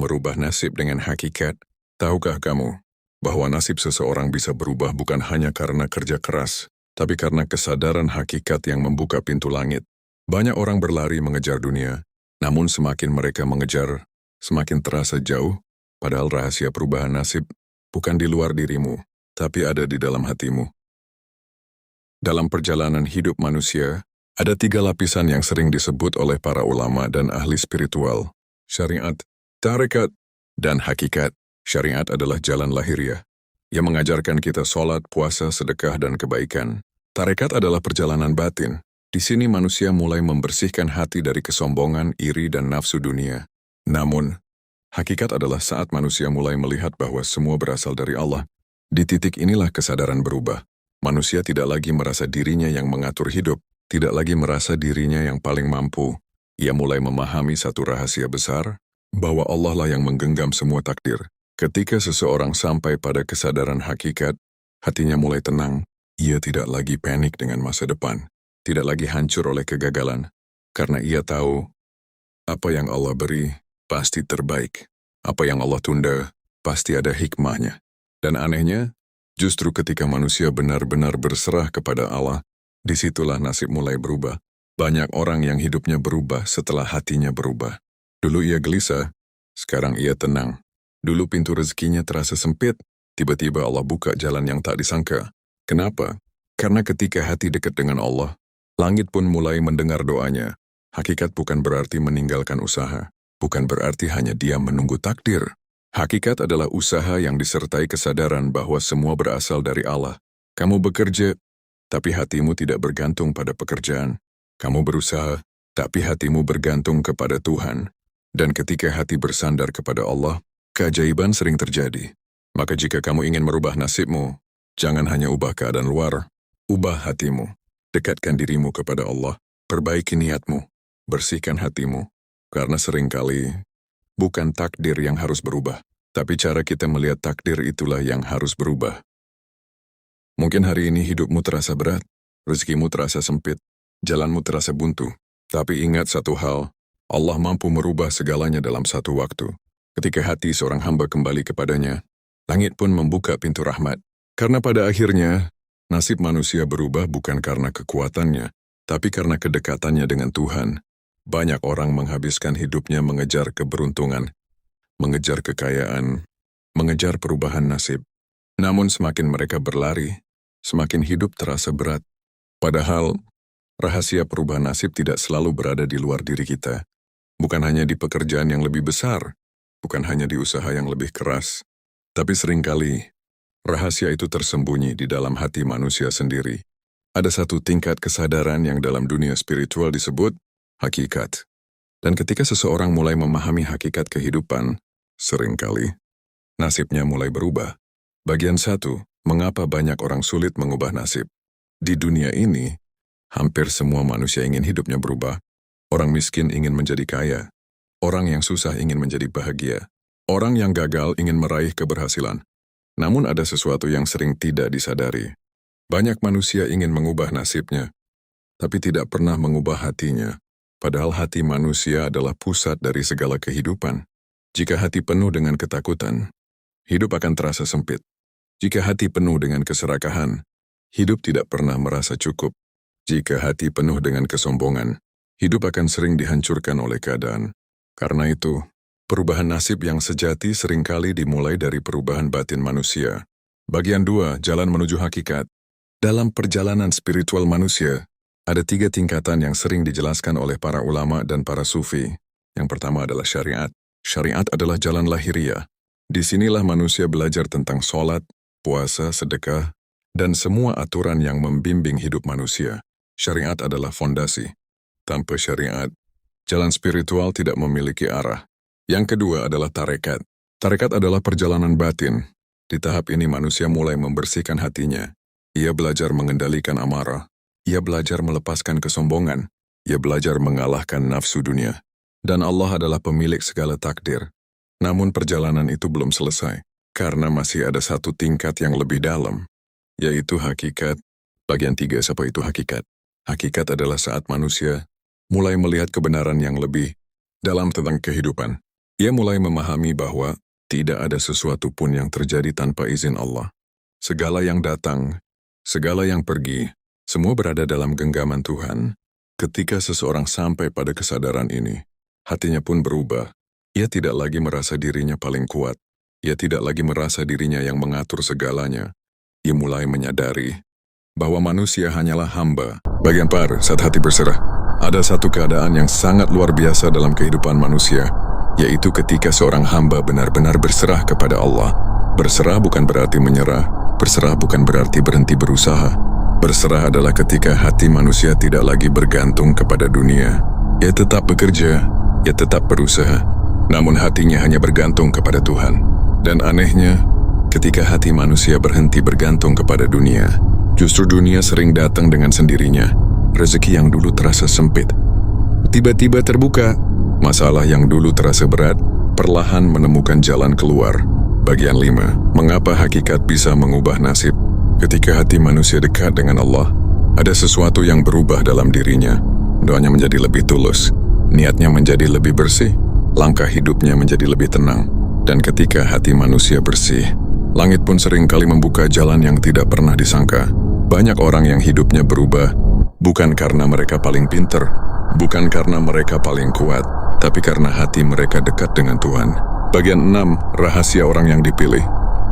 Merubah nasib dengan hakikat. Tahukah kamu bahwa nasib seseorang bisa berubah bukan hanya karena kerja keras, tapi karena kesadaran hakikat yang membuka pintu langit? Banyak orang berlari mengejar dunia, namun semakin mereka mengejar, semakin terasa jauh, padahal rahasia perubahan nasib bukan di luar dirimu, tapi ada di dalam hatimu. Dalam perjalanan hidup manusia, ada 3 lapisan yang sering disebut oleh para ulama dan ahli spiritual: syariat, tarekat, dan hakikat. Syariat adalah jalan lahiriah yang mengajarkan kita sholat, puasa, sedekah, dan kebaikan. Tarekat adalah perjalanan batin. Di sini manusia mulai membersihkan hati dari kesombongan, iri, dan nafsu dunia. Namun, hakikat adalah saat manusia mulai melihat bahwa semua berasal dari Allah. Di titik inilah kesadaran berubah. Manusia tidak lagi merasa dirinya yang mengatur hidup, tidak lagi merasa dirinya yang paling mampu. Ia mulai memahami satu rahasia besar, bahwa Allah lah yang menggenggam semua takdir. Ketika seseorang sampai pada kesadaran hakikat, hatinya mulai tenang. Ia tidak lagi panik dengan masa depan, tidak lagi hancur oleh kegagalan, karena ia tahu apa yang Allah beri pasti terbaik. Apa yang Allah tunda pasti ada hikmahnya. Dan anehnya, justru ketika manusia benar-benar berserah kepada Allah, disitulah nasib mulai berubah. Banyak orang yang hidupnya berubah setelah hatinya berubah. Dulu ia gelisah, sekarang ia tenang. Dulu pintu rezekinya terasa sempit, tiba-tiba Allah buka jalan yang tak disangka. Kenapa? Karena ketika hati dekat dengan Allah, langit pun mulai mendengar doanya. Hakikat bukan berarti meninggalkan usaha, bukan berarti hanya diam menunggu takdir. Hakikat adalah usaha yang disertai kesadaran bahwa semua berasal dari Allah. Kamu bekerja, tapi hatimu tidak bergantung pada pekerjaan. Kamu berusaha, tapi hatimu bergantung kepada Tuhan. Dan ketika hati bersandar kepada Allah, keajaiban sering terjadi. Maka jika kamu ingin merubah nasibmu, jangan hanya ubah keadaan luar, ubah hatimu. Dekatkan dirimu kepada Allah, perbaiki niatmu, bersihkan hatimu. Karena seringkali, bukan takdir yang harus berubah, tapi cara kita melihat takdir itulah yang harus berubah. Mungkin hari ini hidupmu terasa berat, rezekimu terasa sempit, jalanmu terasa buntu. Tapi ingat satu hal, Allah mampu merubah segalanya dalam satu waktu. Ketika hati seorang hamba kembali kepadanya, langit pun membuka pintu rahmat. Karena pada akhirnya, nasib manusia berubah bukan karena kekuatannya, tapi karena kedekatannya dengan Tuhan. Banyak orang menghabiskan hidupnya mengejar keberuntungan, mengejar kekayaan, mengejar perubahan nasib. Namun semakin mereka berlari, semakin hidup terasa berat. Padahal, rahasia perubahan nasib tidak selalu berada di luar diri kita. Bukan hanya di pekerjaan yang lebih besar, bukan hanya di usaha yang lebih keras, tapi seringkali rahasia itu tersembunyi di dalam hati manusia sendiri. Ada satu tingkat kesadaran yang dalam dunia spiritual disebut hakikat. Dan ketika seseorang mulai memahami hakikat kehidupan, seringkali nasibnya mulai berubah. Bagian 1, mengapa banyak orang sulit mengubah nasib? Di dunia ini, hampir semua manusia ingin hidupnya berubah. Orang miskin ingin menjadi kaya. Orang yang susah ingin menjadi bahagia. Orang yang gagal ingin meraih keberhasilan. Namun ada sesuatu yang sering tidak disadari. Banyak manusia ingin mengubah nasibnya, tapi tidak pernah mengubah hatinya. Padahal hati manusia adalah pusat dari segala kehidupan. Jika hati penuh dengan ketakutan, hidup akan terasa sempit. Jika hati penuh dengan keserakahan, hidup tidak pernah merasa cukup. Jika hati penuh dengan kesombongan, hidup akan sering dihancurkan oleh keadaan. Karena itu, perubahan nasib yang sejati seringkali dimulai dari perubahan batin manusia. Bagian 2, jalan menuju hakikat. Dalam perjalanan spiritual manusia, ada 3 tingkatan yang sering dijelaskan oleh para ulama dan para sufi. Yang pertama adalah syariat. Syariat adalah jalan lahiriah. Disinilah manusia belajar tentang sholat, puasa, sedekah, dan semua aturan yang membimbing hidup manusia. Syariat adalah fondasi. Tanpa syariat, jalan spiritual tidak memiliki arah. Yang kedua adalah tarekat. Tarekat adalah perjalanan batin. Di tahap ini manusia mulai membersihkan hatinya. Ia belajar mengendalikan amarah. Ia belajar melepaskan kesombongan. Ia belajar mengalahkan nafsu dunia. Dan Allah adalah pemilik segala takdir. Namun perjalanan itu belum selesai, karena masih ada satu tingkat yang lebih dalam, yaitu hakikat. Bagian 3, apa itu hakikat? Hakikat adalah saat manusia mulai melihat kebenaran yang lebih dalam tentang kehidupan. Ia mulai memahami bahwa tidak ada sesuatu pun yang terjadi tanpa izin Allah. Segala yang datang, segala yang pergi, semua berada dalam genggaman Tuhan. Ketika seseorang sampai pada kesadaran ini, hatinya pun berubah. Ia tidak lagi merasa dirinya paling kuat. Ia tidak lagi merasa dirinya yang mengatur segalanya. Ia mulai menyadari bahwa manusia hanyalah hamba. Bagian par, saat hati berserah, ada satu keadaan yang sangat luar biasa dalam kehidupan manusia, yaitu ketika seorang hamba benar-benar berserah kepada Allah. Berserah bukan berarti menyerah, berserah bukan berarti berhenti berusaha. Berserah adalah ketika hati manusia tidak lagi bergantung kepada dunia. Ia tetap bekerja, ia tetap berusaha, namun hatinya hanya bergantung kepada Tuhan. Dan anehnya, ketika hati manusia berhenti bergantung kepada dunia, justru dunia sering datang dengan sendirinya. Rezeki yang dulu terasa sempit tiba-tiba terbuka. Masalah yang dulu terasa berat perlahan menemukan jalan keluar. Bagian 5. Mengapa hakikat bisa mengubah nasib? Ketika hati manusia dekat dengan Allah, ada sesuatu yang berubah dalam dirinya. Doanya menjadi lebih tulus, niatnya menjadi lebih bersih, langkah hidupnya menjadi lebih tenang. Dan ketika hati manusia bersih, langit pun sering kali membuka jalan yang tidak pernah disangka. Banyak orang yang hidupnya berubah, bukan karena mereka paling pinter, bukan karena mereka paling kuat, tapi karena hati mereka dekat dengan Tuhan. Bagian 6. Rahasia orang yang dipilih.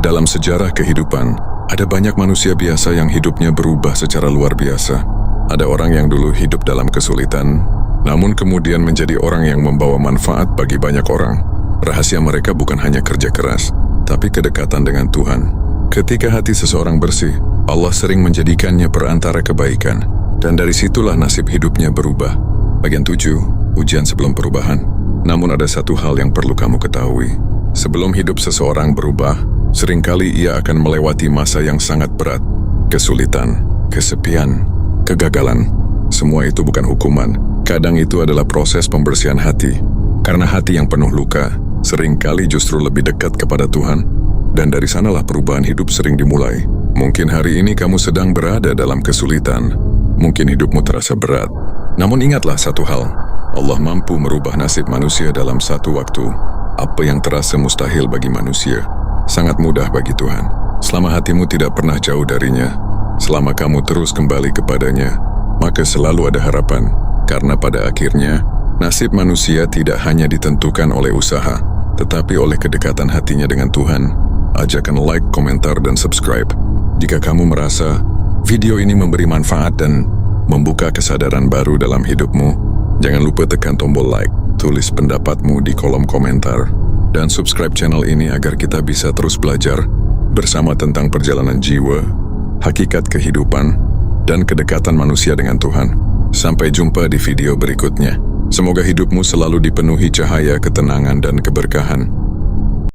Dalam sejarah kehidupan, ada banyak manusia biasa yang hidupnya berubah secara luar biasa. Ada orang yang dulu hidup dalam kesulitan, namun kemudian menjadi orang yang membawa manfaat bagi banyak orang. Rahasia mereka bukan hanya kerja keras, tapi kedekatan dengan Tuhan. Ketika hati seseorang bersih, Allah sering menjadikannya perantara kebaikan, dan dari situlah nasib hidupnya berubah. Bagian 7. Ujian sebelum perubahan. Namun ada satu hal yang perlu kamu ketahui. Sebelum hidup seseorang berubah, seringkali ia akan melewati masa yang sangat berat. Kesulitan, kesepian, kegagalan. Semua itu bukan hukuman. Kadang itu adalah proses pembersihan hati. Karena hati yang penuh luka, seringkali justru lebih dekat kepada Tuhan. Dan dari sanalah perubahan hidup sering dimulai. Mungkin hari ini kamu sedang berada dalam kesulitan. Mungkin hidupmu terasa berat. Namun ingatlah satu hal. Allah mampu merubah nasib manusia dalam satu waktu. Apa yang terasa mustahil bagi manusia, sangat mudah bagi Tuhan. Selama hatimu tidak pernah jauh darinya, selama kamu terus kembali kepadanya, maka selalu ada harapan. Karena pada akhirnya, nasib manusia tidak hanya ditentukan oleh usaha, tetapi oleh kedekatan hatinya dengan Tuhan. Ajakan like, komentar, dan subscribe. Jika kamu merasa video ini memberi manfaat dan membuka kesadaran baru dalam hidupmu, jangan lupa tekan tombol like, tulis pendapatmu di kolom komentar, dan subscribe channel ini agar kita bisa terus belajar bersama tentang perjalanan jiwa, hakikat kehidupan, dan kedekatan manusia dengan Tuhan. Sampai jumpa di video berikutnya. Semoga hidupmu selalu dipenuhi cahaya, ketenangan, dan keberkahan.